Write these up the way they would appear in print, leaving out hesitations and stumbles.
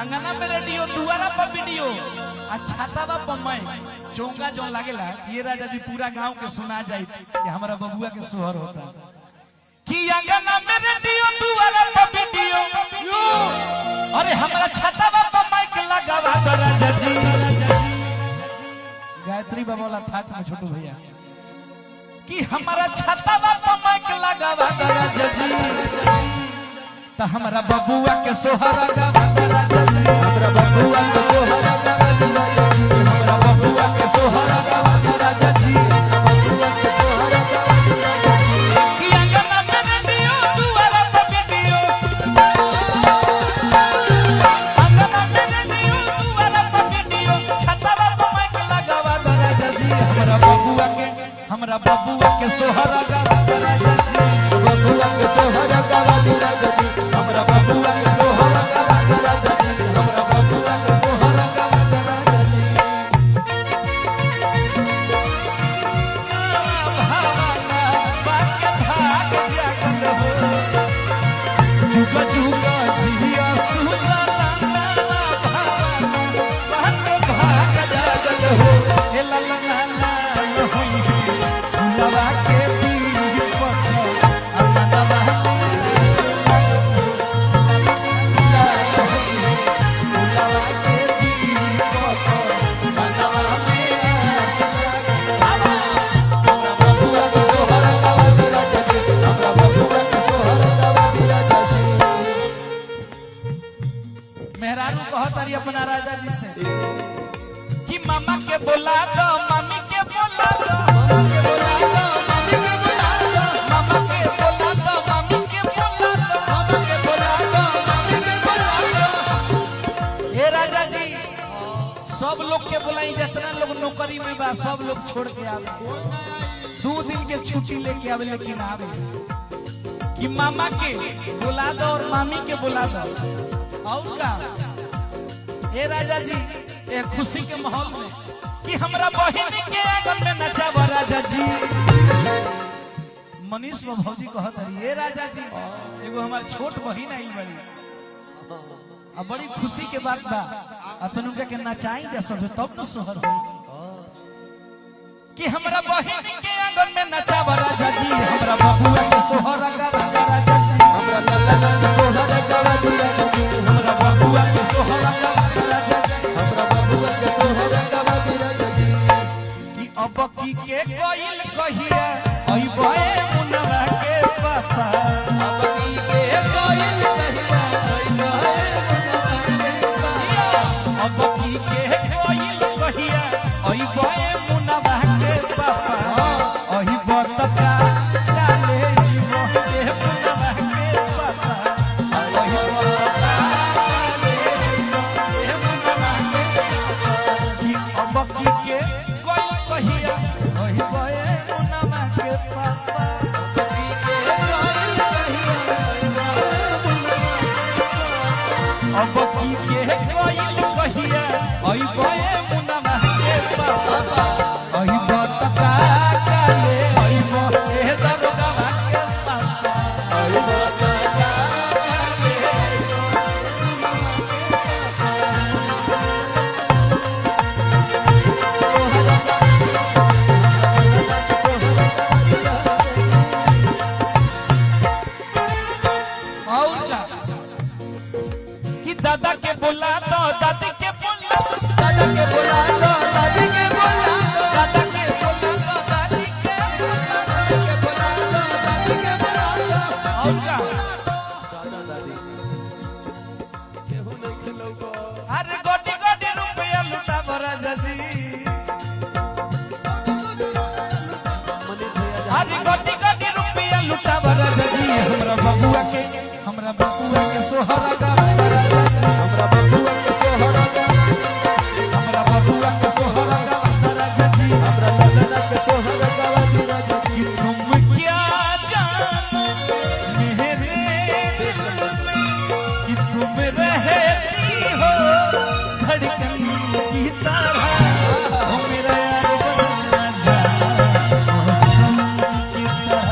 अंगना में रेडियो, दुआरा पर वीडियो, छाता पर मैं चौंगा जो लागेला ये राजा जी पूरा गांव के सुना जाए कि हमारा बबुआ के सोहर होता कि अंगना में रेडियो, दुआरा पर वीडियो, अरे हमारा छाता पर माइक लगावा दो राजा जी। गायत्री बाबा वाला थाट में छोटू भैया कि हमारा छाता पर माइक लगावा दो राजा जी, तो हमारा बबुआ के सोहर लगावा दो राजा जी, हमारा बबुआ के सोहर लगावा दो राजा जी, हमारा बबुआ के सोहर लगावा दो राजा जी, बबुआ के सोहर लगावा दो राजा जी। कि अंगना में रेडियो, दुआरा पर वीडियो, अंगना में रेडियो, दुआरा पर वीडियो, छाता पर माइक लगावा दो राजा जी, हमारा बबुआ के सोहर लगावा दो राजा जी, बबुआ के सोहर लगावा दो राजा जी, हमारा बबुआ के सोहर लगावा दो राजा जी, हमारा बबुआ के सोहर लगावा दो राजा जी। जुगा जुगा जिया सुला भाग जागल हो, हे ला ला ला ला होई लवा के पीर पत्थर अमनवा मेहरारू कहत रही अपना राजा जी से कि मामा के बोला दो, मामी के बोला दो, मामा के बोला दो, मामी के बोला दो। हे राजा जी सब लोग के बोलाई, जितना लोग नौकरी में बा सब लोग छोड़ के आवे, 2 दिन के छुट्टी लेके आवे, लेकिन आवे कि मामा के बुला दो और मामी के बुला दो। और का ए राजा जी ए खुशी के माहौल में कि हमरा बहिनी के आंगन में नचावा राजा जी। मनीष भौजी कहत रही ए राजा जी एगो हमार छोट बहिन आई बड़ी, अब बड़ी खुशी के बात बा, अतनु के नचाई जा सब तब तो सोहर होई कि हमरा बहिनी के आंगन में नचावा राजा जी, हमरा बबुआ के सोहर लगावा राजा जी, हमरा लल्ला के सोहर लगावा राजा जी, हमरा बबुआ के सोहर लगावा राजा जी, हमरा बबुआ के सोहर लगावा राजा जी। कि अब की के कोइल कहिया अइबे मुनवा के पापा, अब की के कोइल कहिया अइबे मुनवा के पापा, अब की के कोइल कहिया अइबे मुनवा के पापा, अहि बतका डाले जीवो के मुनवा के पापा, अहि बतका डाले जीवो के मुनवा के पापा। अब की के कोई कहिया अइबे मुनवा के पापा, अब की के कोई कहिया अब की के कोई कहिया अइबे मुनवा के पापा, अहि बतका डाले अइबो ए दरोगा के पापा, अहि बतका डाले और का कि दादा के बोला दो, दादी के बोला दो, दादा के बोला दो, दादी के बोला दो, दादा के बोला दो, दादी के बोला दो, दादी के बोला दो। और का दादा दादी केहू नहीं खेलौगो, अरे गोटी गोटी रुपया लुटा राजा जी, अरे गोटी गोटी रुपया लुटा राजा जी, हमरा बबुआ के सोहर लगावा राजा जी, हमरा बबुआ के सोहर लगावा, हमरा बबुआ के सोहर लगावा राजा जी, हमरा लल्ला के सोहर लगावा राजा जी। तुम क्या जानो मेरे दिल में कि तुम रहती हो धड़कन की तरह, हो मेरा यार बदलना जाना मौसम की तरह,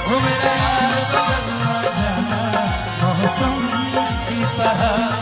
हो मेरा यार बदलना जाना मौसम की तरह।